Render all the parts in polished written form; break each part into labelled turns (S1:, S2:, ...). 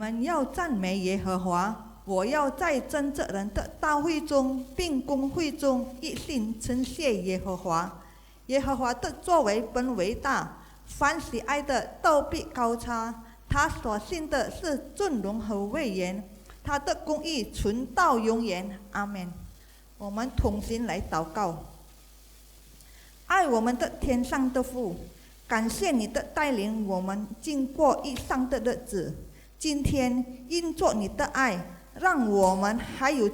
S1: 们要赞美耶和华。我要在真正人的大会中并公会中一心称谢耶和华。耶和华的作为本为大，凡喜爱的都必高他。他所信的是尊荣和威严，他的公义存到永远。阿们。我们同心来祷告。爱我们的天上的父，感谢你的带领，我们经过一上的日子。今天因着你的爱，让我们还有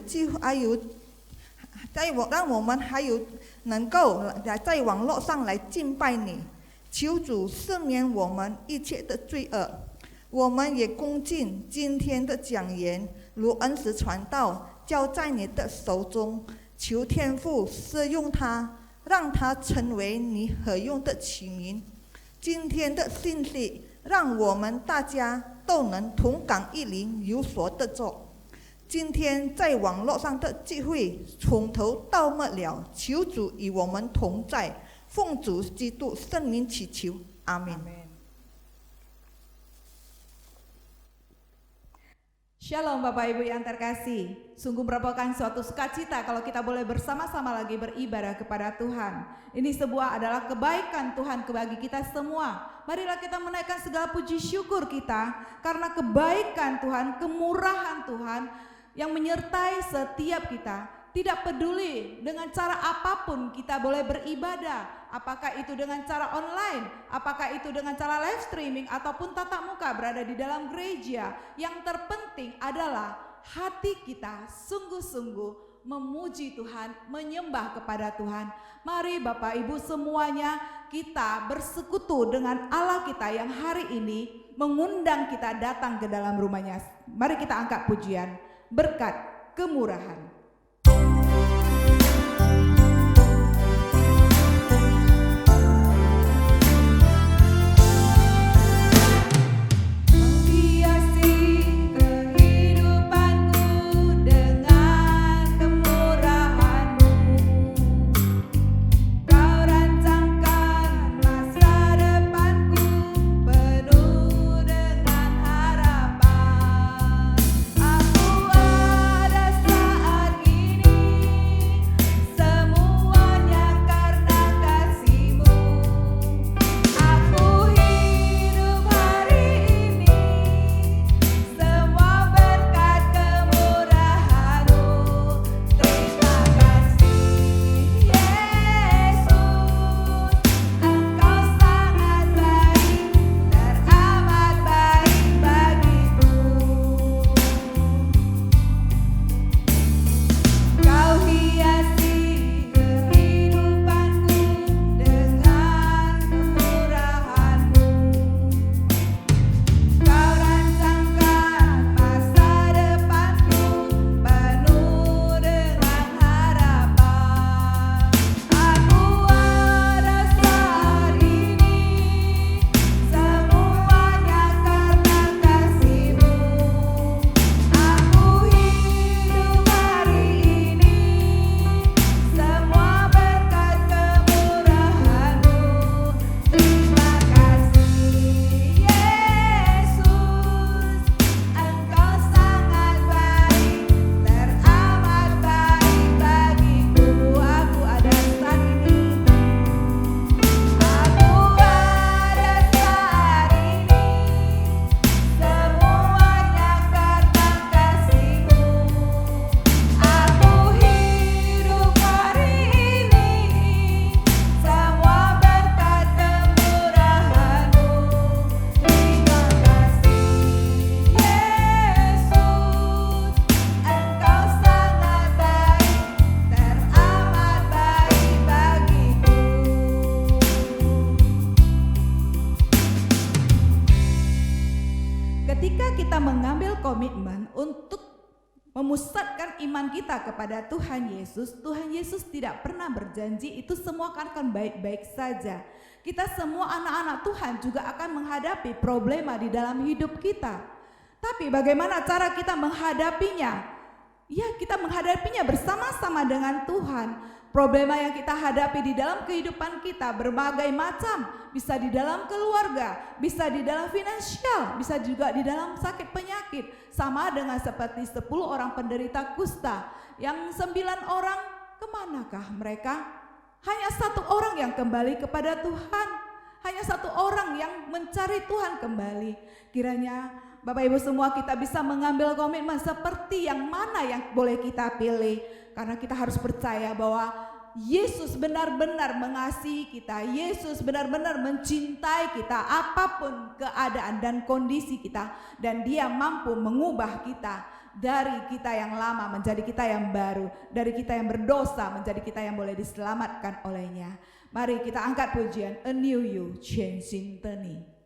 S1: 能够在网络上来敬拜你。求主赦免我们一切的罪恶。我们也恭敬今天的讲言，如恩慈传道，交在你的手中。求天父使用它，让它成为你合用的器皿。今天的信息，让我们大家都能同感一灵，有所得着。今天在网络上的聚会，从头到末了，求主与我们同在。奉主基督圣名祈求，阿们。
S2: Shalom Bapak Ibu yang terkasih. Sungguh merupakan suatu sukacita kalau kita boleh bersama-sama lagi beribadah kepada Tuhan. Ini adalah kebaikan Tuhan bagi kita semua. Marilah kita menaikkan segala puji syukur kita karena kebaikan Tuhan, kemurahan Tuhan yang menyertai setiap kita. Tidak peduli dengan cara apapun kita boleh beribadah, apakah itu dengan cara online, apakah itu dengan cara live streaming ataupun tatap muka berada di dalam gereja. Yang terpenting adalah hati kita sungguh-sungguh memuji Tuhan, menyembah kepada Tuhan. Mari Bapak Ibu semuanya, kita bersekutu dengan Allah kita yang hari ini mengundang kita datang ke dalam rumahnya. Mari kita angkat pujian berkat kemurahan. Memusatkan iman kita kepada Tuhan Yesus tidak pernah berjanji itu semua akan baik-baik saja. Kita semua anak-anak Tuhan juga akan menghadapi problema di dalam hidup kita. Tapi bagaimana cara kita menghadapinya? Ya, kita menghadapinya bersama-sama dengan Tuhan. Problema yang kita hadapi di dalam kehidupan kita berbagai macam, bisa di dalam keluarga, bisa di dalam finansial, bisa juga di dalam sakit penyakit. Sama dengan seperti 10 orang penderita kusta, yang 9 orang kemanakah mereka? Hanya 1 orang yang kembali kepada Tuhan, hanya 1 orang yang mencari Tuhan kembali. Kiranya Bapak Ibu semua kita bisa mengambil komitmen seperti yang mana yang boleh kita pilih. Karena kita harus percaya bahwa Yesus benar-benar mengasihi kita. Yesus benar-benar mencintai kita apapun keadaan dan kondisi kita. Dan Dia mampu mengubah kita dari kita yang lama menjadi kita yang baru. Dari kita yang berdosa menjadi kita yang boleh diselamatkan olehnya. Mari kita angkat pujian A New You, Changing Teni.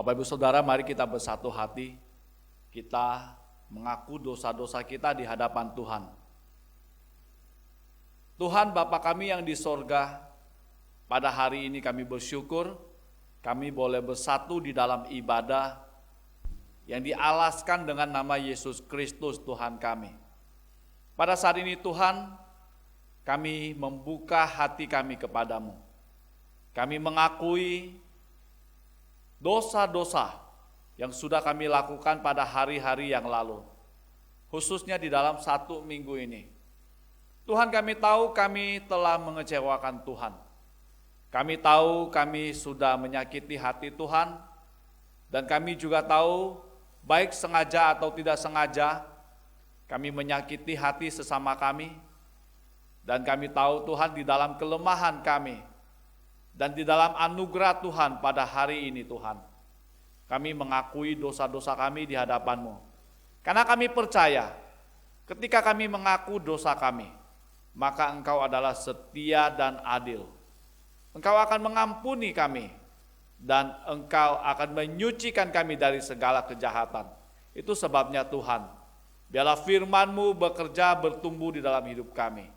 S3: Bapak Ibu Saudara, mari kita bersatu hati, kita mengaku dosa-dosa kita di hadapan Tuhan. Tuhan Bapa kami yang di sorga, pada hari ini kami bersyukur, kami boleh bersatu di dalam ibadah yang dialaskan dengan nama Yesus Kristus Tuhan kami. Pada saat ini Tuhan, kami membuka hati kami kepadamu. Kami mengakui dosa-dosa yang sudah kami lakukan pada hari-hari yang lalu, khususnya di dalam 1 minggu ini. Tuhan, kami tahu kami telah mengecewakan Tuhan. Kami tahu kami sudah menyakiti hati Tuhan, dan kami juga tahu baik sengaja atau tidak sengaja kami menyakiti hati sesama kami. Dan kami tahu Tuhan, di dalam kelemahan kami dan di dalam anugerah Tuhan pada hari ini Tuhan, kami mengakui dosa-dosa kami di hadapan-Mu. Karena kami percaya ketika kami mengaku dosa kami, maka Engkau adalah setia dan adil. Engkau akan mengampuni kami dan Engkau akan menyucikan kami dari segala kejahatan. Itu sebabnya Tuhan, biarlah firman-Mu bekerja bertumbuh di dalam hidup kami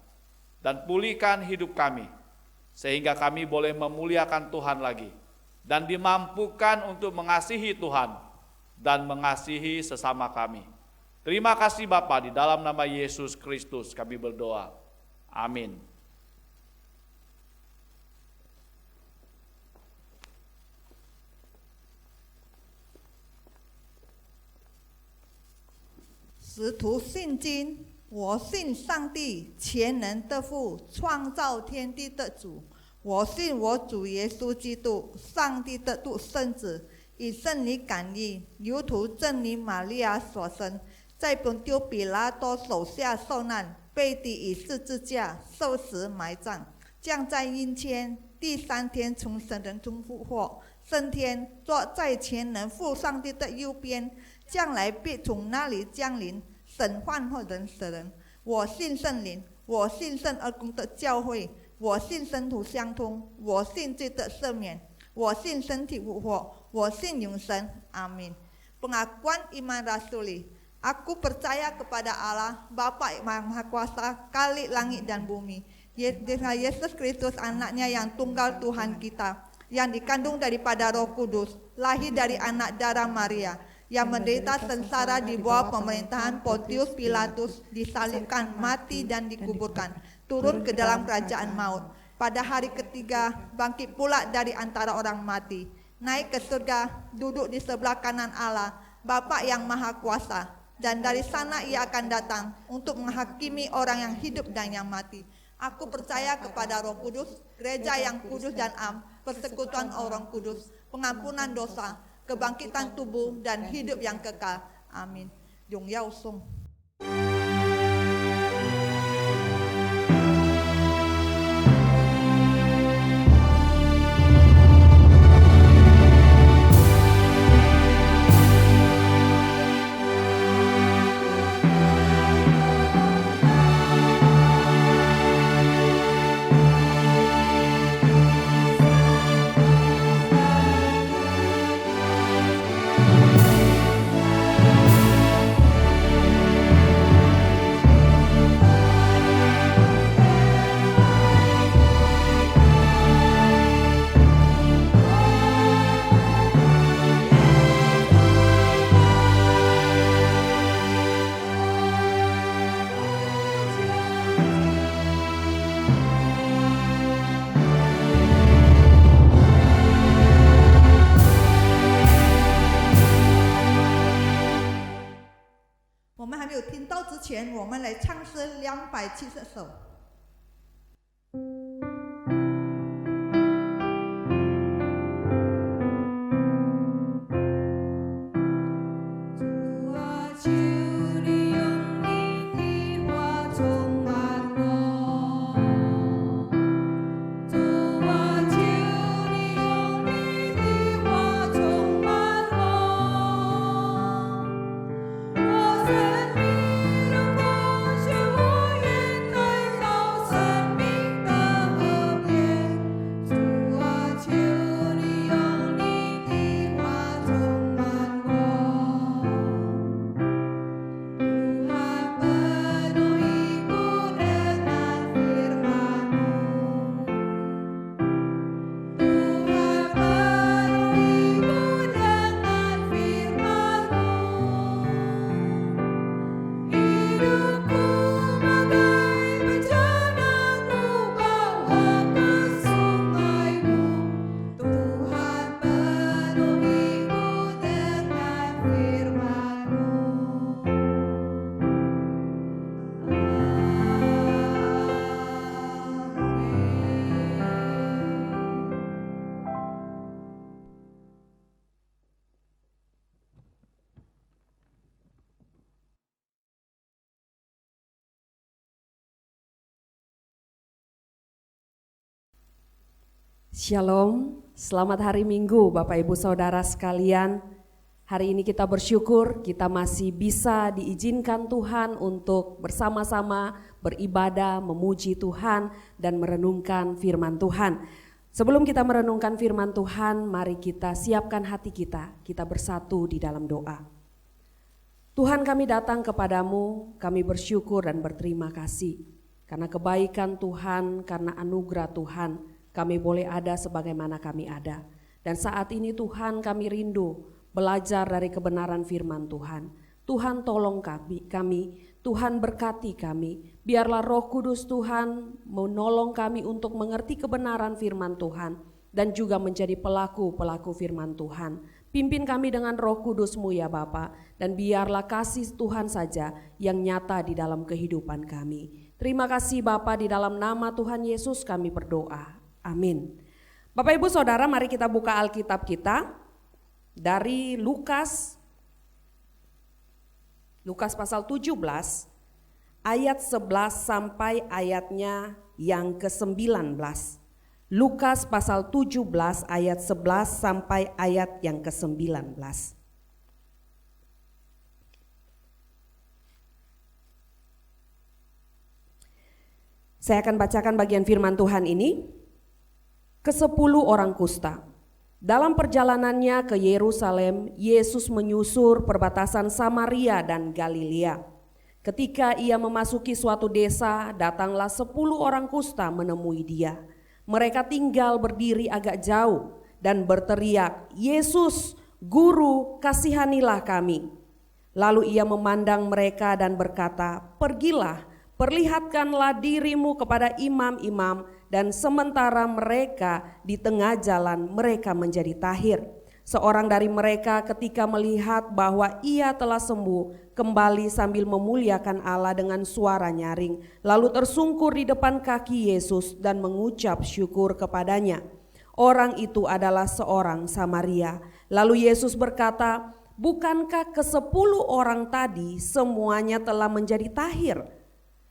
S3: dan pulihkan hidup kami, sehingga kami boleh memuliakan Tuhan lagi dan dimampukan untuk mengasihi Tuhan dan mengasihi sesama kami. Terima kasih Bapa, di dalam nama Yesus Kristus kami berdoa. Amin.
S1: 使徒信经，我信上帝全能的父，创造天地的主。我信我主耶稣基督，上帝的独生子，以圣灵感应，由徒真理玛利亚所生，在本丢比拉多手下受难，被钉以十字架，受死埋葬，降在阴间，第3天从死人中复活，升天，坐在全能父上帝的右边，将来必从那里降临，审判活人死人。我信圣灵，我信圣而公的教会，我信生徒相通，我信罪的赦免，我信身体复活，我信永生。Amin. Pengakuan iman rasuli. Aku percaya kepada Allah, Bapa yang Maha Kuasa, Khalik langit dan bumi. Yesus Kristus anaknya yang tunggal Tuhan kita, yang dikandung daripada Roh Kudus, lahir dari anak darah Maria, yang menderita sengsara di bawah pemerintahan Pontius Pilatus, disalibkan, mati dan dikuburkan, turun ke dalam kerajaan maut. Pada hari ketiga bangkit pula dari antara orang mati, naik ke surga, duduk di sebelah kanan Allah, Bapa yang Maha Kuasa, dan dari sana ia akan datang untuk menghakimi orang yang hidup dan yang mati. Aku percaya kepada Roh Kudus, gereja yang kudus dan am, persekutuan orang kudus, pengampunan dosa, kebangkitan tubuh dan hidup yang kekal. Amin. Dong Yao Song. 我们来唱诗270首。
S4: 我生命的光，是我眼内。Shalom, selamat hari Minggu Bapak Ibu Saudara sekalian. Hari ini kita bersyukur kita masih bisa diizinkan Tuhan untuk bersama-sama beribadah, memuji Tuhan dan merenungkan firman Tuhan. Sebelum kita merenungkan firman Tuhan, mari kita siapkan hati kita bersatu di dalam doa. Tuhan, kami datang kepadamu, kami bersyukur dan berterima kasih karena kebaikan Tuhan, karena anugerah Tuhan. Kami boleh ada sebagaimana kami ada. Dan saat ini Tuhan, kami rindu belajar dari kebenaran firman Tuhan. Tuhan tolong kami, Tuhan berkati kami. Biarlah Roh Kudus Tuhan menolong kami untuk mengerti kebenaran firman Tuhan dan juga menjadi pelaku-pelaku firman Tuhan. Pimpin kami dengan Roh Kudus-Mu ya Bapa, dan biarlah kasih Tuhan saja yang nyata di dalam kehidupan kami. Terima kasih Bapa, di dalam nama Tuhan Yesus kami berdoa. Amin. Bapak Ibu Saudara, mari kita buka Alkitab kita dari Lukas pasal 17 ayat 11 sampai ayatnya yang ke-19. Lukas pasal 17 ayat 11 sampai ayat yang ke-19. Saya akan bacakan bagian firman Tuhan ini. Ke-10 orang kusta. Dalam perjalanannya ke Yerusalem, Yesus menyusur perbatasan Samaria dan Galilea. Ketika ia memasuki suatu desa, datanglah 10 orang kusta menemui dia. Mereka tinggal berdiri agak jauh dan berteriak, "Yesus, Guru, kasihanilah kami." Lalu ia memandang mereka dan berkata, "Pergilah, perlihatkanlah dirimu kepada imam-imam." Dan sementara mereka di tengah jalan, mereka menjadi tahir. Seorang dari mereka ketika melihat bahwa ia telah sembuh, kembali sambil memuliakan Allah dengan suara nyaring, lalu tersungkur di depan kaki Yesus dan mengucap syukur kepadanya. Orang itu adalah seorang Samaria. Lalu Yesus berkata, "Bukankah ke-10 orang tadi semuanya telah menjadi tahir?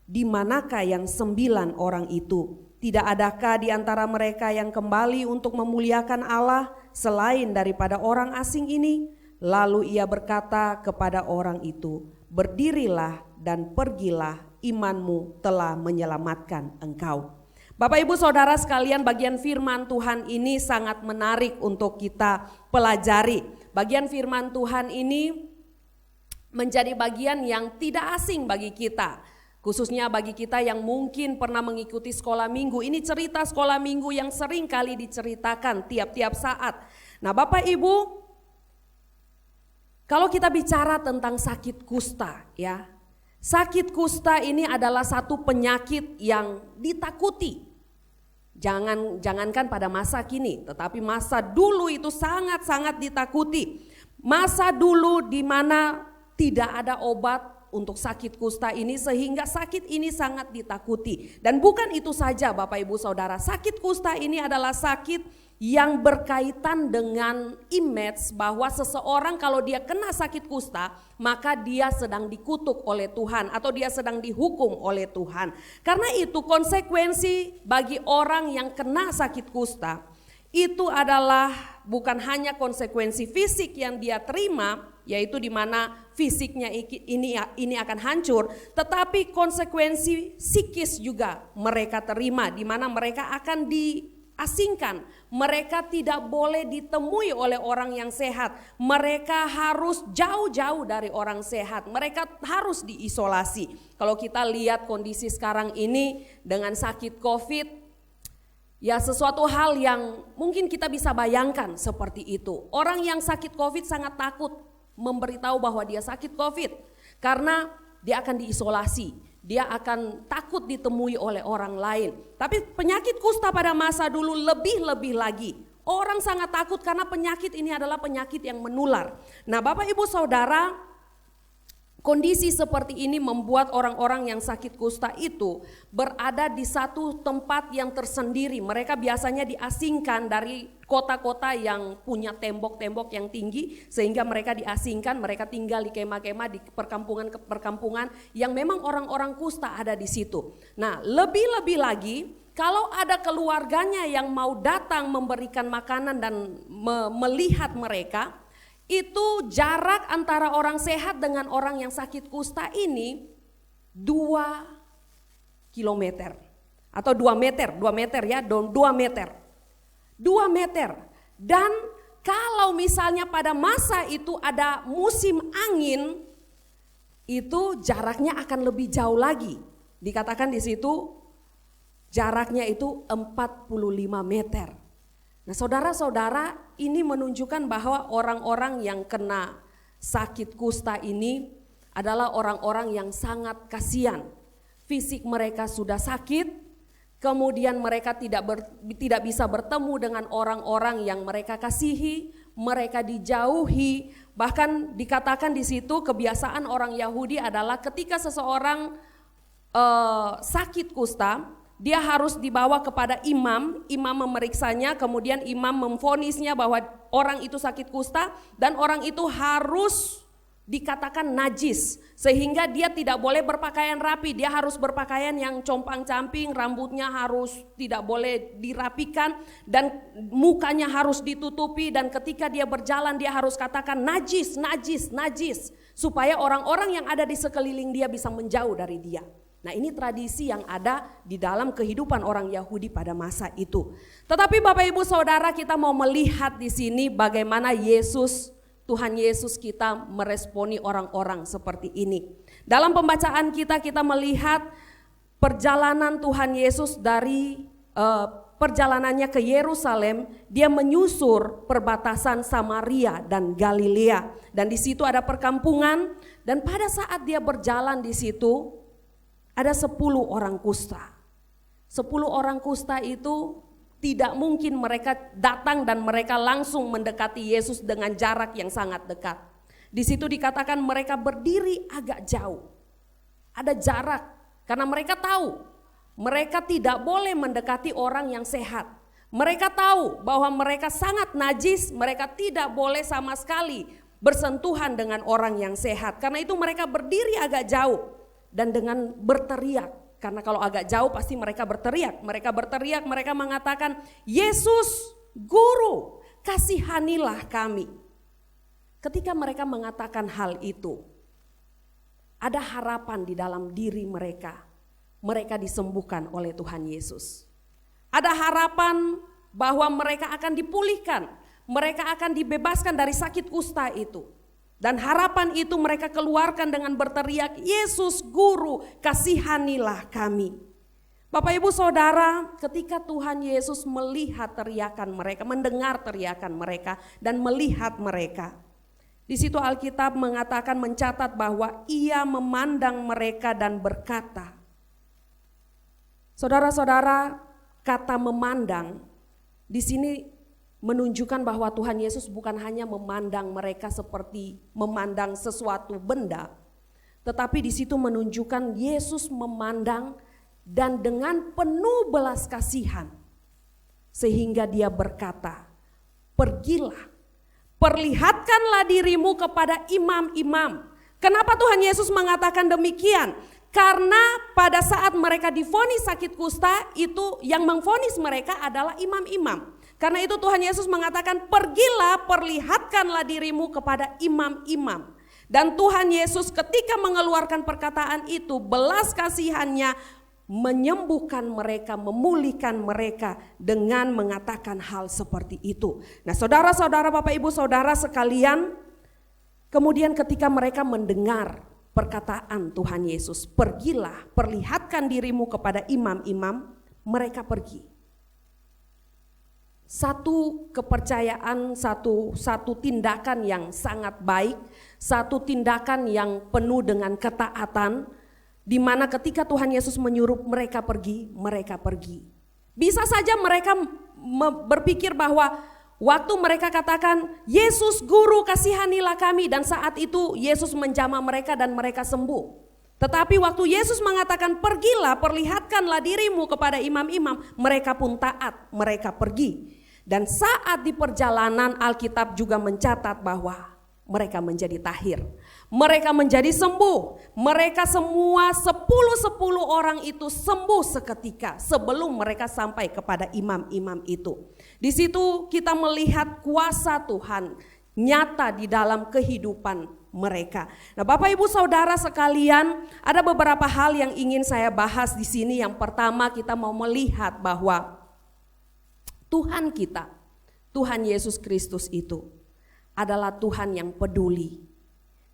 S4: Di manakah yang 9 orang itu? Tidak adakah di antara mereka yang kembali untuk memuliakan Allah selain daripada orang asing ini?" Lalu ia berkata kepada orang itu, "Berdirilah dan pergilah, imanmu telah menyelamatkan engkau." Bapak Ibu Saudara sekalian, bagian firman Tuhan ini sangat menarik untuk kita pelajari. Bagian firman Tuhan ini menjadi bagian yang tidak asing bagi kita. Khususnya bagi kita yang mungkin pernah mengikuti sekolah minggu. Ini cerita sekolah minggu yang sering kali diceritakan tiap-tiap saat. Nah Bapak Ibu, kalau kita bicara tentang sakit kusta ya. Sakit kusta ini adalah satu penyakit yang ditakuti. Jangankan pada masa kini, tetapi masa dulu itu sangat-sangat ditakuti. Masa dulu di mana tidak ada obat untuk sakit kusta ini, sehingga sakit ini sangat ditakuti. Dan bukan itu saja Bapak Ibu Saudara, sakit kusta ini adalah sakit yang berkaitan dengan image bahwa seseorang kalau dia kena sakit kusta, maka dia sedang dikutuk oleh Tuhan atau dia sedang dihukum oleh Tuhan. Karena itu konsekuensi bagi orang yang kena sakit kusta itu adalah bukan hanya konsekuensi fisik yang dia terima, yaitu di mana fisiknya ini akan hancur, tetapi konsekuensi psikis juga mereka terima, di mana mereka akan diasingkan, mereka tidak boleh ditemui oleh orang yang sehat, mereka harus jauh-jauh dari orang sehat, mereka harus diisolasi. Kalau kita lihat kondisi sekarang ini dengan sakit COVID, ya sesuatu hal yang mungkin kita bisa bayangkan seperti itu. Orang yang sakit COVID sangat takut memberitahu bahwa dia sakit COVID karena dia akan diisolasi, dia akan takut ditemui oleh orang lain. Tapi penyakit kusta pada masa dulu lebih lagi. Orang sangat takut karena penyakit ini adalah penyakit yang menular. Nah Bapak Ibu Saudara, kondisi seperti ini membuat orang-orang yang sakit kusta itu berada di satu tempat yang tersendiri. Mereka biasanya diasingkan dari kota-kota yang punya tembok-tembok yang tinggi, sehingga mereka diasingkan, mereka tinggal di kemah-kemah, di perkampungan yang memang orang-orang kusta ada di situ. Nah, lebih-lebih lagi kalau ada keluarganya yang mau datang memberikan makanan dan melihat mereka, itu jarak antara orang sehat dengan orang yang sakit kusta ini 2 kilometer atau 2 meter ya, 2 meter. 2 meter. Dan kalau misalnya pada masa itu ada musim angin, itu jaraknya akan lebih jauh lagi. Dikatakan di situ jaraknya itu 45 meter. Nah, saudara-saudara, ini menunjukkan bahwa orang-orang yang kena sakit kusta ini adalah orang-orang yang sangat kasihan. Fisik mereka sudah sakit, kemudian mereka tidak bisa bertemu dengan orang-orang yang mereka kasihi, mereka dijauhi. Bahkan dikatakan di situ kebiasaan orang Yahudi adalah ketika seseorang sakit kusta, dia harus dibawa kepada imam memeriksanya, kemudian imam memvonisnya bahwa orang itu sakit kusta dan orang itu harus dikatakan najis, sehingga dia tidak boleh berpakaian rapi, dia harus berpakaian yang compang-camping, rambutnya harus tidak boleh dirapikan dan mukanya harus ditutupi, dan ketika dia berjalan dia harus katakan najis, najis, najis, supaya orang-orang yang ada di sekeliling dia bisa menjauh dari dia. Nah, ini tradisi yang ada di dalam kehidupan orang Yahudi pada masa itu. Tetapi Bapak Ibu Saudara, kita mau melihat di sini bagaimana Tuhan Yesus kita meresponi orang-orang seperti ini. Dalam pembacaan kita melihat perjalanan Tuhan Yesus dari perjalanannya ke Yerusalem, dia menyusur perbatasan Samaria dan Galilea, dan di situ ada perkampungan, dan pada saat dia berjalan di situ ada 10 orang kusta. 10 orang kusta itu tidak mungkin mereka datang dan mereka langsung mendekati Yesus dengan jarak yang sangat dekat. Di situ dikatakan mereka berdiri agak jauh. Ada jarak karena mereka tahu mereka tidak boleh mendekati orang yang sehat. Mereka tahu bahwa mereka sangat najis, mereka tidak boleh sama sekali bersentuhan dengan orang yang sehat. Karena itu mereka berdiri agak jauh dan dengan berteriak. Karena kalau agak jauh pasti mereka berteriak. Mereka mengatakan, Yesus, Guru, kasihanilah kami. Ketika mereka mengatakan hal itu, ada harapan di dalam diri mereka. Mereka disembuhkan oleh Tuhan Yesus. Ada harapan bahwa mereka akan dipulihkan. Mereka akan dibebaskan dari sakit kusta itu. Dan harapan itu mereka keluarkan dengan berteriak, Yesus Guru, kasihanilah kami. Bapak Ibu Saudara, ketika Tuhan Yesus melihat teriakan mereka, mendengar teriakan mereka dan melihat mereka, di situ Alkitab mengatakan, mencatat bahwa ia memandang mereka dan berkata. Saudara-saudara, kata memandang di sini menunjukkan bahwa Tuhan Yesus bukan hanya memandang mereka seperti memandang sesuatu benda, tetapi di situ menunjukkan Yesus memandang dan dengan penuh belas kasihan, sehingga dia berkata, pergilah, perlihatkanlah dirimu kepada imam-imam. Kenapa Tuhan Yesus mengatakan demikian? Karena pada saat mereka divonis sakit kusta, itu yang memvonis mereka adalah imam-imam. Karena itu Tuhan Yesus mengatakan, pergilah, perlihatkanlah dirimu kepada imam-imam. Dan Tuhan Yesus ketika mengeluarkan perkataan itu, belas kasihannya menyembuhkan mereka, memulihkan mereka dengan mengatakan hal seperti itu. Nah, saudara-saudara, Bapak Ibu Saudara sekalian, kemudian ketika mereka mendengar perkataan Tuhan Yesus, pergilah, perlihatkan dirimu kepada imam-imam, mereka pergi. Satu kepercayaan, satu tindakan yang sangat baik, satu tindakan yang penuh dengan ketaatan, di mana ketika Tuhan Yesus menyuruh mereka pergi, mereka pergi. Bisa saja mereka berpikir bahwa waktu mereka katakan, Yesus Guru kasihanilah kami, dan saat itu Yesus menjamah mereka dan mereka sembuh. Tetapi waktu Yesus mengatakan pergilah, perlihatkanlah dirimu kepada imam-imam, mereka pun taat, mereka pergi. Dan saat di perjalanan Alkitab juga mencatat bahwa mereka menjadi tahir. Mereka menjadi sembuh. Mereka semua 10 orang itu sembuh seketika sebelum mereka sampai kepada imam-imam itu. Di situ kita melihat kuasa Tuhan nyata di dalam kehidupan mereka. Nah, Bapak Ibu Saudara sekalian, ada beberapa hal yang ingin saya bahas di sini. Yang pertama, kita mau melihat bahwa Tuhan kita, Tuhan Yesus Kristus itu adalah Tuhan yang peduli.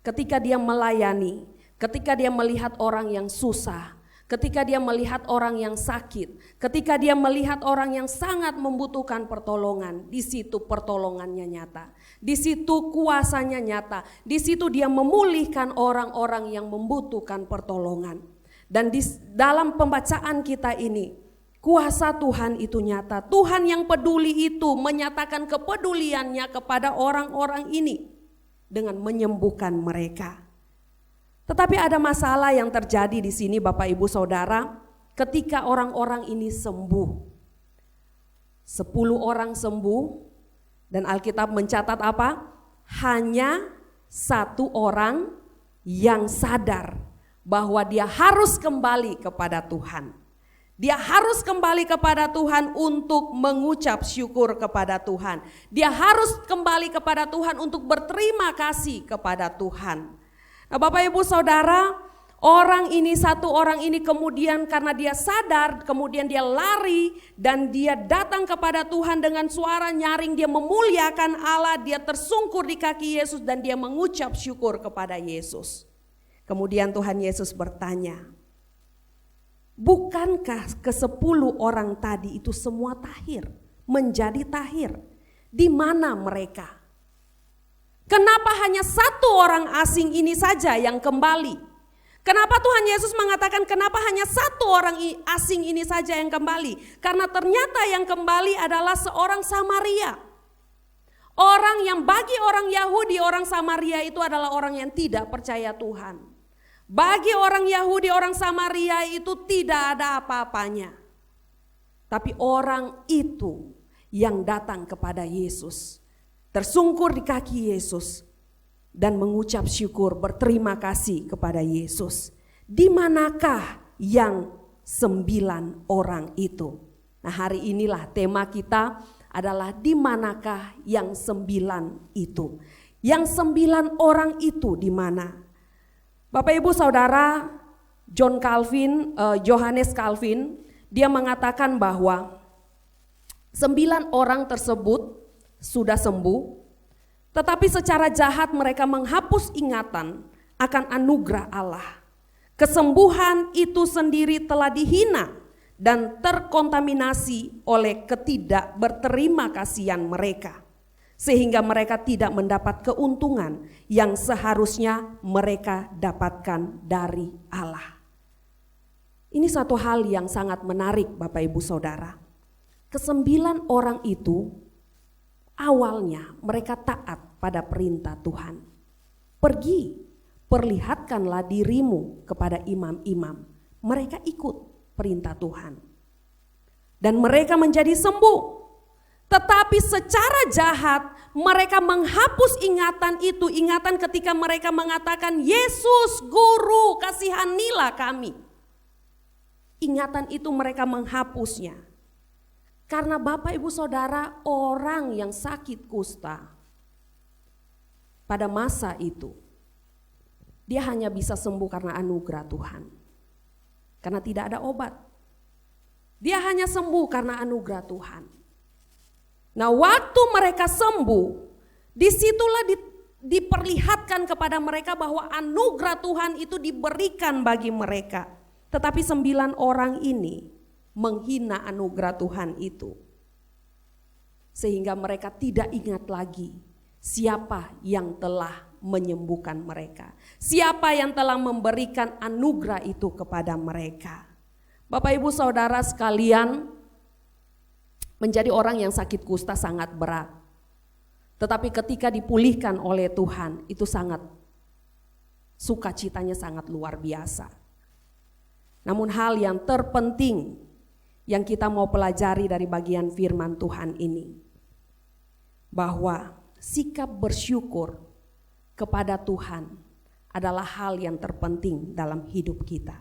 S4: Ketika Dia melayani, ketika Dia melihat orang yang susah, ketika Dia melihat orang yang sakit, ketika Dia melihat orang yang sangat membutuhkan pertolongan, di situ pertolongannya nyata, di situ kuasanya nyata, di situ Dia memulihkan orang-orang yang membutuhkan pertolongan. Dan di dalam pembacaan kita ini, kuasa Tuhan itu nyata. Tuhan yang peduli itu menyatakan kepeduliannya kepada orang-orang ini dengan menyembuhkan mereka. Tetapi ada masalah yang terjadi di sini Bapak Ibu Saudara, ketika orang-orang ini sembuh. 10 orang sembuh dan Alkitab mencatat apa? Hanya 1 orang yang sadar bahwa dia harus kembali kepada Tuhan. Dia harus kembali kepada Tuhan untuk mengucap syukur kepada Tuhan. Dia harus kembali kepada Tuhan untuk berterima kasih kepada Tuhan. Nah, Bapak Ibu Saudara, orang ini, 1 orang ini kemudian karena dia sadar, kemudian dia lari dan dia datang kepada Tuhan dengan suara nyaring. Dia memuliakan Allah, dia tersungkur di kaki Yesus dan dia mengucap syukur kepada Yesus. Kemudian Tuhan Yesus bertanya, bukankah ke-10 orang tadi itu semua tahir, menjadi tahir? Di mana mereka? Kenapa hanya 1 orang asing ini saja yang kembali? Kenapa Tuhan Yesus mengatakan kenapa hanya 1 orang asing ini saja yang kembali? Karena ternyata yang kembali adalah seorang Samaria. Orang yang bagi orang Yahudi, orang Samaria itu adalah orang yang tidak percaya Tuhan. Bagi orang Yahudi, orang Samaria itu tidak ada apa-apanya. Tapi orang itu yang datang kepada Yesus, tersungkur di kaki Yesus dan mengucap syukur, berterima kasih kepada Yesus. Di manakah yang 9 orang itu? Nah, hari inilah tema kita adalah di manakah yang 9 itu? Yang 9 orang itu di mana? Bapak Ibu Saudara, Johannes Calvin, dia mengatakan bahwa 9 orang tersebut sudah sembuh, tetapi secara jahat mereka menghapus ingatan akan anugerah Allah. Kesembuhan itu sendiri telah dihina dan terkontaminasi oleh ketidakberterima kasihan mereka. Sehingga mereka tidak mendapat keuntungan yang seharusnya mereka dapatkan dari Allah. Ini satu hal yang sangat menarik Bapak Ibu Saudara. Ke-9 orang itu awalnya mereka taat pada perintah Tuhan. Pergi, perlihatkanlah dirimu kepada imam-imam. Mereka ikut perintah Tuhan. Dan mereka menjadi sembuh. Tetapi secara jahat mereka menghapus ingatan itu, ingatan ketika mereka mengatakan, Yesus Guru kasihanilah kami. Ingatan itu mereka menghapusnya. Karena Bapak Ibu Saudara, orang yang sakit kusta pada masa itu, dia hanya bisa sembuh karena anugerah Tuhan. Karena tidak ada obat. Dia hanya sembuh karena anugerah Tuhan. Nah, waktu mereka sembuh, disitulah diperlihatkan kepada mereka bahwa anugerah Tuhan itu diberikan bagi mereka. Tetapi 9 orang ini menghina anugerah Tuhan itu. Sehingga mereka tidak ingat lagi siapa yang telah menyembuhkan mereka. Siapa yang telah memberikan anugerah itu kepada mereka. Bapak Ibu Saudara sekalian, menjadi orang yang sakit kusta sangat berat. Tetapi ketika dipulihkan oleh Tuhan, itu sangat, sukacitanya sangat luar biasa. Namun hal yang terpenting yang kita mau pelajari dari bagian firman Tuhan ini, bahwa sikap bersyukur kepada Tuhan adalah hal yang terpenting dalam hidup kita.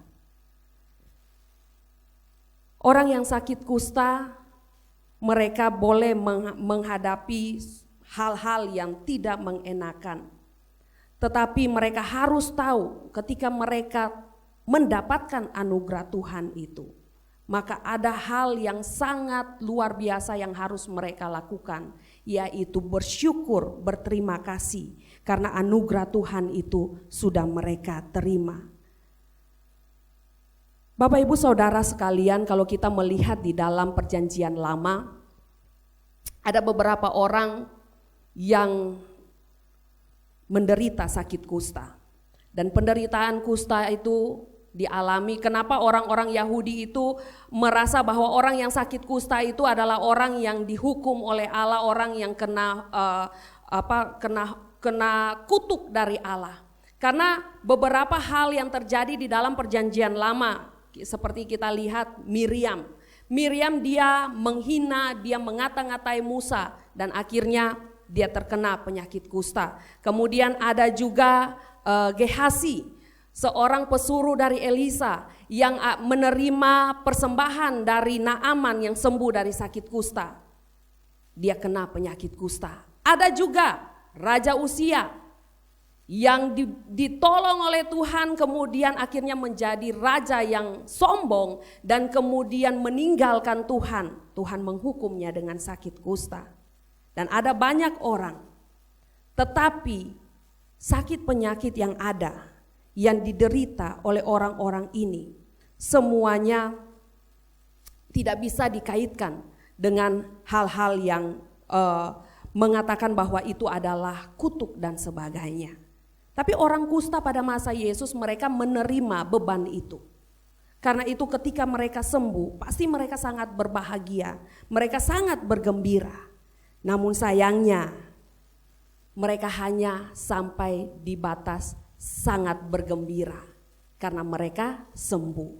S4: Orang yang sakit kusta, mereka boleh menghadapi hal-hal yang tidak mengenakan. Tetapi mereka harus tahu ketika mereka mendapatkan anugerah Tuhan itu, maka ada hal yang sangat luar biasa yang harus mereka lakukan, yaitu bersyukur, berterima kasih karena anugerah Tuhan itu sudah mereka terima. Bapak Ibu Saudara sekalian, kalau kita melihat di dalam Perjanjian Lama, ada beberapa orang yang menderita sakit kusta. Dan penderitaan kusta itu dialami. Kenapa orang-orang Yahudi itu merasa bahwa orang yang sakit kusta itu adalah orang yang dihukum oleh Allah, orang yang kena kutuk dari Allah. Karena beberapa hal yang terjadi di dalam Perjanjian Lama, seperti kita lihat Miriam dia menghina, dia mengata-ngatai Musa, dan akhirnya dia terkena penyakit kusta. Kemudian ada juga Gehasi, seorang pesuruh dari Elisa yang menerima persembahan dari Naaman yang sembuh dari sakit kusta. Dia kena penyakit kusta. Ada juga Raja Uzia yang ditolong oleh Tuhan, kemudian akhirnya menjadi raja yang sombong dan kemudian meninggalkan Tuhan. Tuhan menghukumnya dengan sakit kusta. Dan ada banyak orang, tetapi sakit penyakit yang ada, yang diderita oleh orang-orang ini, semuanya tidak bisa dikaitkan dengan hal-hal yang mengatakan bahwa itu adalah kutuk dan sebagainya. Tapi orang kusta pada masa Yesus, mereka menerima beban itu. Karena itu ketika mereka sembuh, pasti mereka sangat berbahagia, mereka sangat bergembira. Namun sayangnya, mereka hanya sampai di batas sangat bergembira karena mereka sembuh.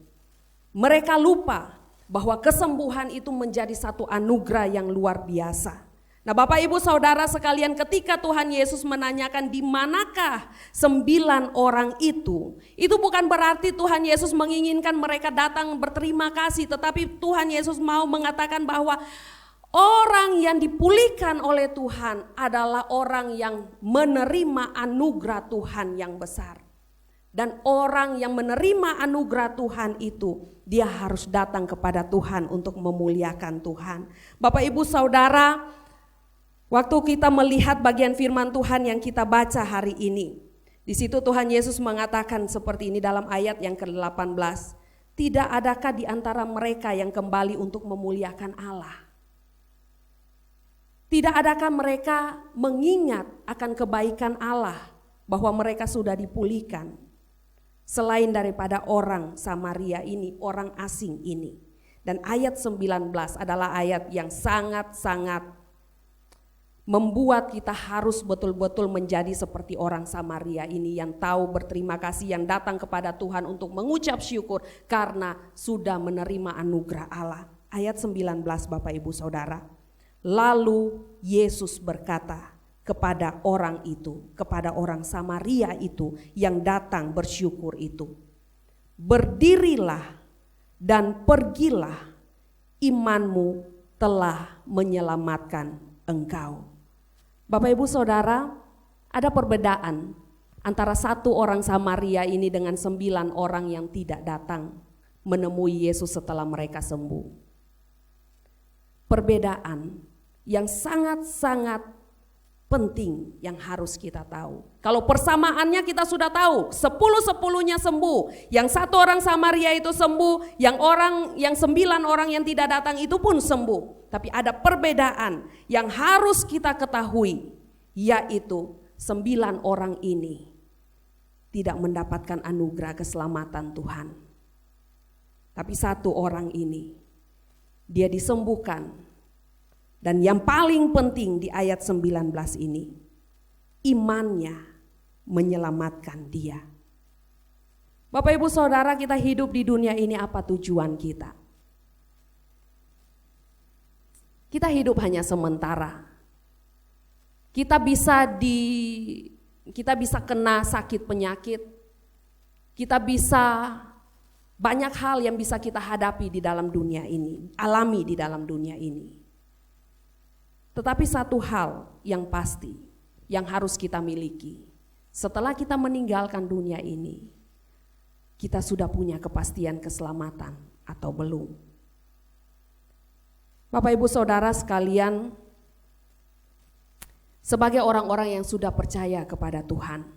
S4: Mereka lupa bahwa kesembuhan itu menjadi satu anugerah yang luar biasa. Nah, Bapak Ibu Saudara sekalian, ketika Tuhan Yesus menanyakan di manakah 9 orang itu bukan berarti Tuhan Yesus menginginkan mereka datang berterima kasih, tetapi Tuhan Yesus mau mengatakan bahwa orang yang dipulihkan oleh Tuhan adalah orang yang menerima anugerah Tuhan yang besar. Dan orang yang menerima anugerah Tuhan itu, dia harus datang kepada Tuhan untuk memuliakan Tuhan. Bapak Ibu Saudara, waktu kita melihat bagian firman Tuhan yang kita baca hari ini, di situ Tuhan Yesus mengatakan seperti ini dalam ayat yang ke-18. Tidak adakah di antara mereka yang kembali untuk memuliakan Allah? Tidak adakah mereka mengingat akan kebaikan Allah bahwa mereka sudah dipulihkan? Selain daripada orang Samaria ini, orang asing ini. Dan ayat 19 adalah ayat yang sangat-sangat membuat kita harus betul-betul menjadi seperti orang Samaria ini yang tahu berterima kasih, yang datang kepada Tuhan untuk mengucap syukur karena sudah menerima anugerah Allah. Ayat 19 Bapak Ibu Saudara. Lalu Yesus berkata kepada orang itu, kepada orang Samaria itu yang datang bersyukur itu, berdirilah dan pergilah, imanmu telah menyelamatkan engkau. Bapak Ibu Saudara, ada perbedaan antara satu orang Samaria ini dengan 9 orang yang tidak datang menemui Yesus setelah mereka sembuh. Perbedaan yang sangat-sangat penting yang harus kita tahu. Kalau persamaannya kita sudah tahu, 10-10-nya sembuh. Yang satu orang Samaria itu sembuh, yang 9 orang yang tidak datang itu pun sembuh. Tapi ada perbedaan yang harus kita ketahui, yaitu 9 orang ini tidak mendapatkan anugerah keselamatan Tuhan. Tapi satu orang ini, dia disembuhkan. Dan yang paling penting di ayat 19 ini, imannya menyelamatkan dia. Bapak Ibu Saudara, kita hidup di dunia ini, apa tujuan kita? Kita hidup hanya sementara. Kita bisa kita bisa kena sakit penyakit, kita bisa banyak hal yang bisa kita hadapi di dalam dunia ini, alami di dalam dunia ini. Tetapi satu hal yang pasti yang harus kita miliki, setelah kita meninggalkan dunia ini, kita sudah punya kepastian keselamatan atau belum. Bapak Ibu Saudara sekalian, sebagai orang-orang yang sudah percaya kepada Tuhan,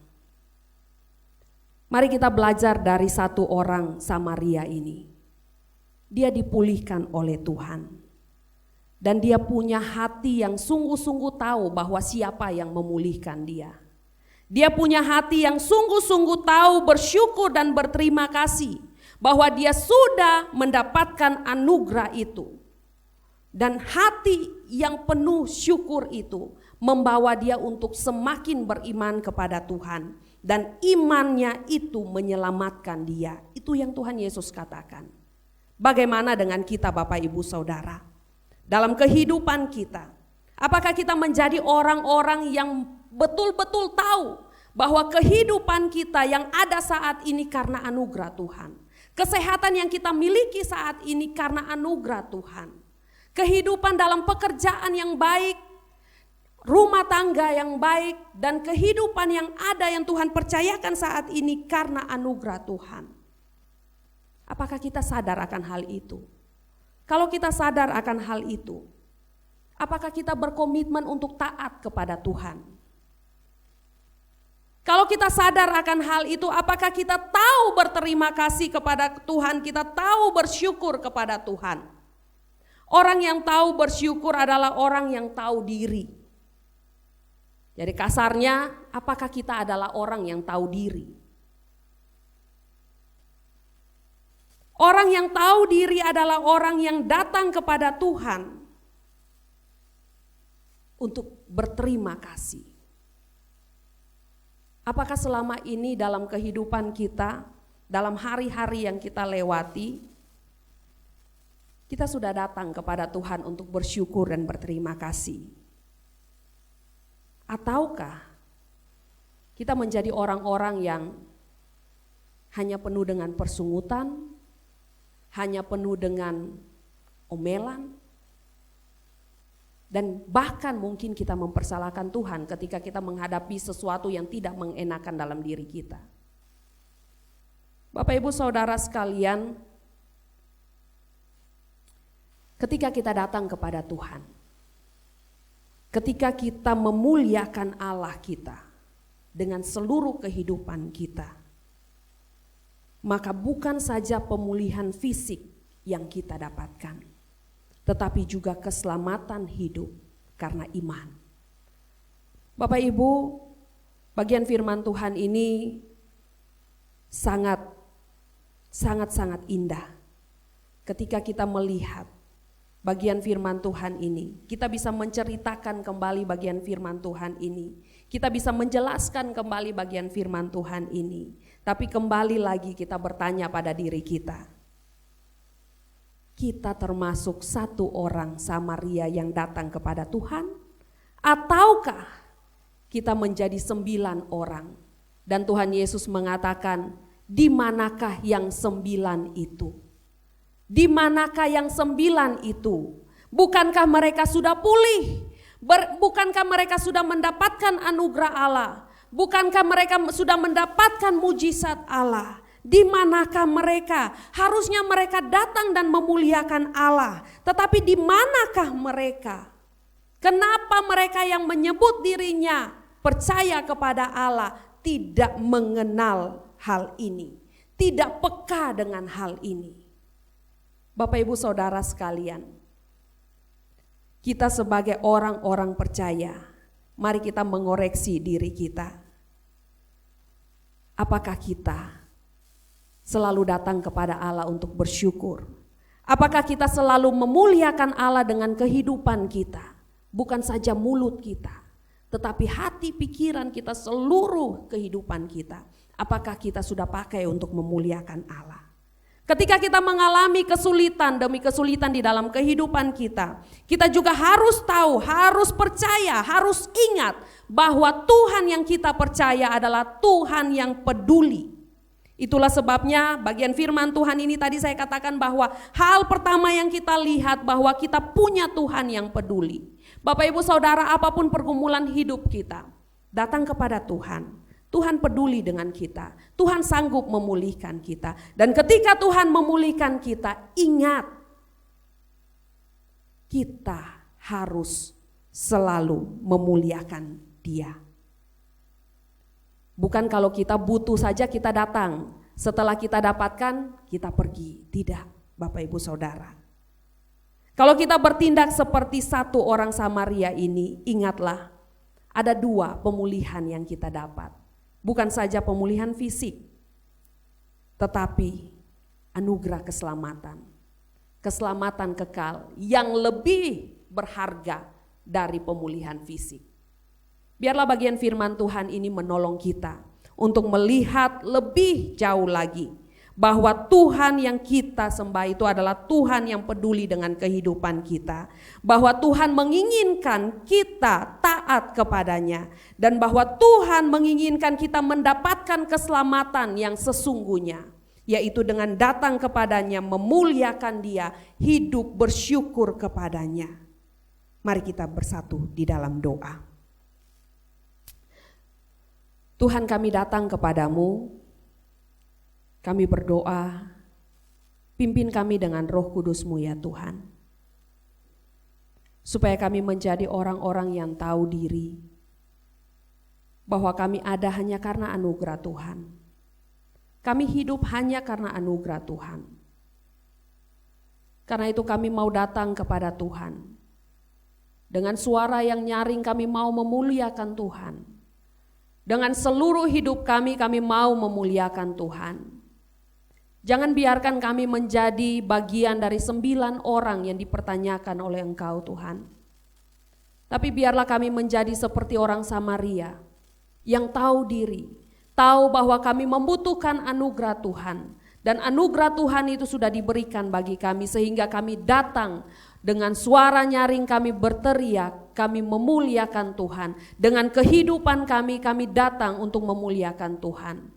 S4: mari kita belajar dari satu orang Samaria ini. Dia dipulihkan oleh Tuhan. Dan dia punya hati yang sungguh-sungguh tahu bahwa siapa yang memulihkan dia. Dia punya hati yang sungguh-sungguh tahu bersyukur dan berterima kasih bahwa dia sudah mendapatkan anugerah itu. Dan hati yang penuh syukur itu membawa dia untuk semakin beriman kepada Tuhan. Dan imannya itu menyelamatkan dia. Itu yang Tuhan Yesus katakan. Bagaimana dengan kita Bapak Ibu Saudara? Dalam kehidupan kita, apakah kita menjadi orang-orang yang betul-betul tahu bahwa kehidupan kita yang ada saat ini karena anugerah Tuhan. Kesehatan yang kita miliki saat ini karena anugerah Tuhan. Kehidupan dalam pekerjaan yang baik, rumah tangga yang baik, dan kehidupan yang ada yang Tuhan percayakan saat ini karena anugerah Tuhan. Apakah kita sadar akan hal itu? Kalau kita sadar akan hal itu, apakah kita berkomitmen untuk taat kepada Tuhan? Kalau kita sadar akan hal itu, apakah kita tahu berterima kasih kepada Tuhan, kita tahu bersyukur kepada Tuhan? Orang yang tahu bersyukur adalah orang yang tahu diri. Jadi kasarnya, apakah kita adalah orang yang tahu diri? Orang yang tahu diri adalah orang yang datang kepada Tuhan untuk berterima kasih. Apakah selama ini dalam kehidupan kita, dalam hari-hari yang kita lewati, kita sudah datang kepada Tuhan untuk bersyukur dan berterima kasih? Ataukah kita menjadi orang-orang yang hanya penuh dengan persungutan, hanya penuh dengan omelan, dan bahkan mungkin kita mempersalahkan Tuhan ketika kita menghadapi sesuatu yang tidak mengenakan dalam diri kita? Bapak Ibu Saudara sekalian, ketika kita datang kepada Tuhan, ketika kita memuliakan Allah kita dengan seluruh kehidupan kita, maka bukan saja pemulihan fisik yang kita dapatkan, tetapi juga keselamatan hidup karena iman. Bapak Ibu, bagian firman Tuhan ini sangat indah. Ketika kita melihat bagian firman Tuhan ini, kita bisa menceritakan kembali bagian firman Tuhan ini. Kita bisa menjelaskan kembali bagian firman Tuhan ini. Tapi kembali lagi kita bertanya pada diri kita. Kita termasuk satu orang Samaria yang datang kepada Tuhan? Ataukah kita menjadi 9 orang? Dan Tuhan Yesus mengatakan, di manakah yang 9 itu? Di manakah yang 9 itu? Bukankah mereka sudah pulih? Bukankah mereka sudah mendapatkan anugerah Allah? Bukankah mereka sudah mendapatkan mujizat Allah? Di manakah mereka? Harusnya mereka datang dan memuliakan Allah. Tetapi di manakah mereka? Kenapa mereka yang menyebut dirinya percaya kepada Allah tidak mengenal hal ini? Tidak peka dengan hal ini? Bapak Ibu Saudara sekalian, kita sebagai orang-orang percaya, mari kita mengoreksi diri kita. Apakah kita selalu datang kepada Allah untuk bersyukur? Apakah kita selalu memuliakan Allah dengan kehidupan kita? Bukan saja mulut kita, tetapi hati, pikiran kita, seluruh kehidupan kita. Apakah kita sudah pakai untuk memuliakan Allah? Ketika kita mengalami kesulitan demi kesulitan di dalam kehidupan kita, kita juga harus tahu, harus percaya, harus ingat bahwa Tuhan yang kita percaya adalah Tuhan yang peduli. Itulah sebabnya bagian firman Tuhan ini tadi saya katakan bahwa hal pertama yang kita lihat bahwa kita punya Tuhan yang peduli. Bapak Ibu Saudara, apapun pergumulan hidup kita, datang kepada Tuhan. Tuhan peduli dengan kita. Tuhan sanggup memulihkan kita. Dan ketika Tuhan memulihkan kita, ingat, kita harus selalu memuliakan Dia. Bukan kalau kita butuh saja kita datang, setelah kita dapatkan kita pergi. Tidak, Bapak Ibu Saudara. Kalau kita bertindak seperti satu orang Samaria ini, ingatlah ada dua pemulihan yang kita dapat. Bukan saja pemulihan fisik, tetapi anugerah keselamatan. Keselamatan kekal yang lebih berharga dari pemulihan fisik. Biarlah bagian firman Tuhan ini menolong kita untuk melihat lebih jauh lagi bahwa Tuhan yang kita sembah itu adalah Tuhan yang peduli dengan kehidupan kita, bahwa Tuhan menginginkan kita taat kepadanya, dan bahwa Tuhan menginginkan kita mendapatkan keselamatan yang sesungguhnya, yaitu dengan datang kepadanya, memuliakan Dia, hidup bersyukur kepadanya. Mari kita bersatu di dalam doa. Tuhan, kami datang kepadamu. Kami berdoa, pimpin kami dengan Roh Kudus-Mu ya Tuhan. Supaya kami menjadi orang-orang yang tahu diri, bahwa kami ada hanya karena anugerah Tuhan. Kami hidup hanya karena anugerah Tuhan. Karena itu kami mau datang kepada Tuhan. Dengan suara yang nyaring kami mau memuliakan Tuhan. Dengan seluruh hidup kami mau memuliakan Tuhan. Jangan biarkan kami menjadi bagian dari 9 orang yang dipertanyakan oleh Engkau Tuhan. Tapi biarlah kami menjadi seperti orang Samaria yang tahu diri, tahu bahwa kami membutuhkan anugerah Tuhan. Dan anugerah Tuhan itu sudah diberikan bagi kami sehingga kami datang dengan suara nyaring kami berteriak, kami memuliakan Tuhan. Dengan kehidupan kami datang untuk memuliakan Tuhan.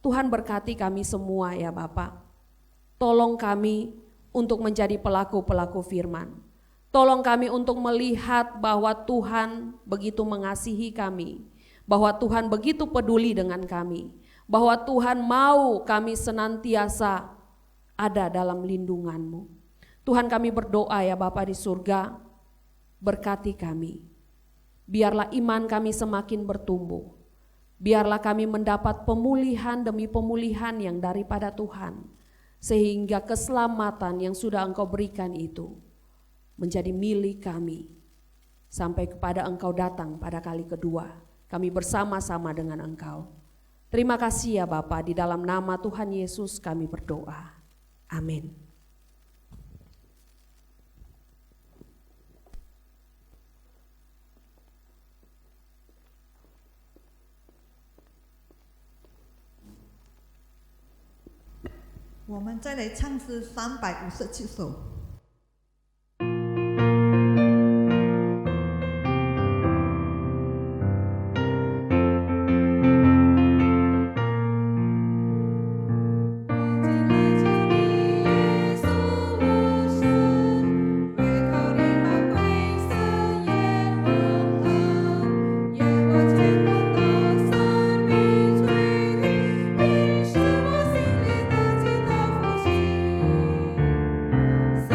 S4: Tuhan berkati kami semua ya Bapak. Tolong kami untuk menjadi pelaku-pelaku firman. Tolong kami untuk melihat bahwa Tuhan begitu mengasihi kami. Bahwa Tuhan begitu peduli dengan kami. Bahwa Tuhan mau kami senantiasa ada dalam lindungan-Mu. Tuhan, kami berdoa ya Bapa di surga, berkati kami. Biarlah iman kami semakin bertumbuh. Biarlah kami mendapat pemulihan demi pemulihan yang daripada Tuhan. Sehingga keselamatan yang sudah Engkau berikan itu menjadi milik kami. Sampai kepada Engkau datang pada kali kedua. Kami bersama-sama dengan Engkau. Terima kasih ya Bapa, di dalam nama Tuhan Yesus kami berdoa. Amin.
S1: 我们再来唱诗357首。
S2: 是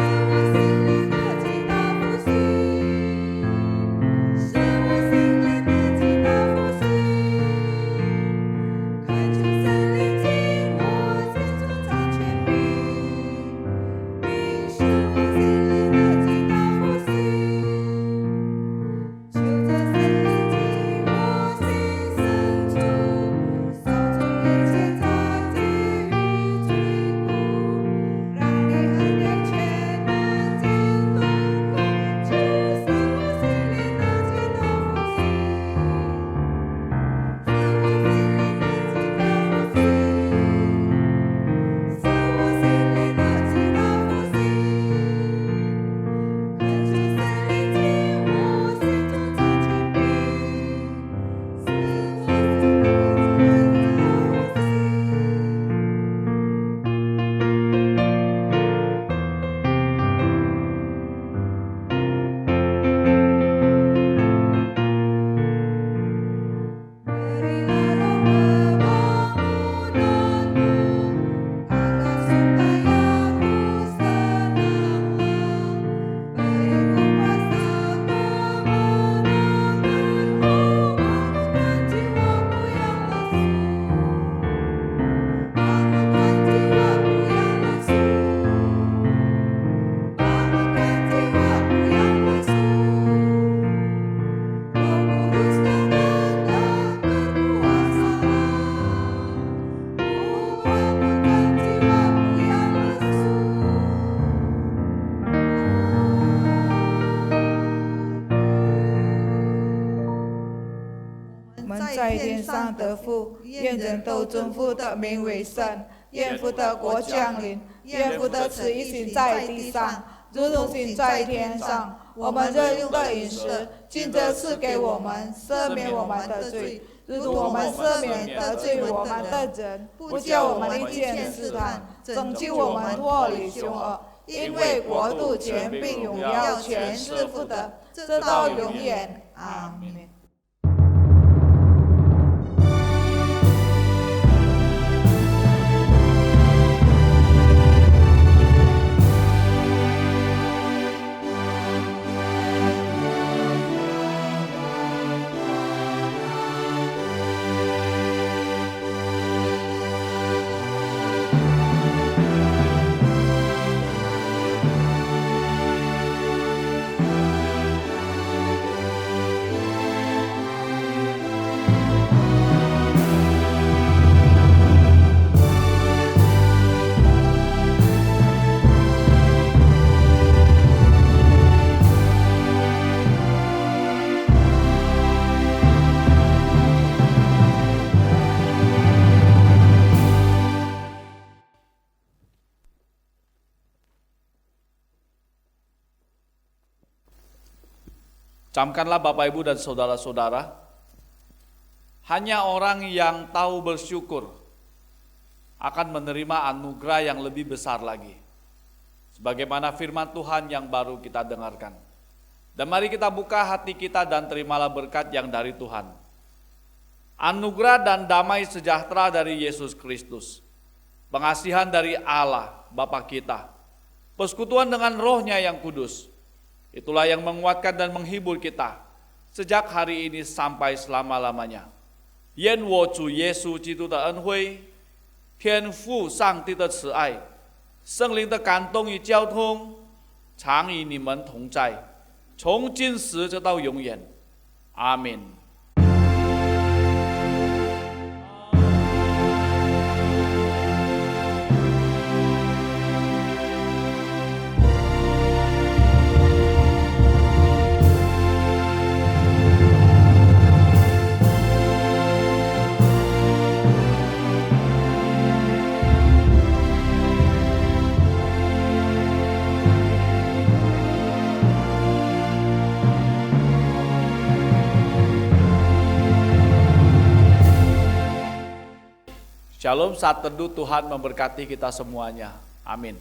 S5: 们在天上的父，愿人都尊父的名为圣，愿父的国降临，愿父的旨意行在地上，如同行在天上。我们日用的饮食，今日赐给我们，赦免我们的罪，如同我们赦免得罪我们的人，不叫我们遇见试探，拯救我们脱离凶恶。因为国度、权柄、荣耀全是父的，直到永远。阿们。
S3: Camkanlah Bapak Ibu dan saudara-saudara, hanya orang yang tahu bersyukur akan menerima anugerah yang lebih besar lagi. Sebagaimana firman Tuhan yang baru kita dengarkan. Dan mari kita buka hati kita dan terimalah berkat yang dari Tuhan. Anugerah dan damai sejahtera dari Yesus Kristus, pengasihan dari Allah Bapa kita, persekutuan dengan Roh-Nya yang kudus, itulah yang menguatkan dan menghibur kita sejak hari ini sampai selama-lamanya. 愿我主耶稣基督的恩惠、天父上帝的慈爱、圣灵的感动与交通，常与你们同在，从今时直到永远。阿们。Shalom, saat teduh Tuhan memberkati kita semuanya. Amin.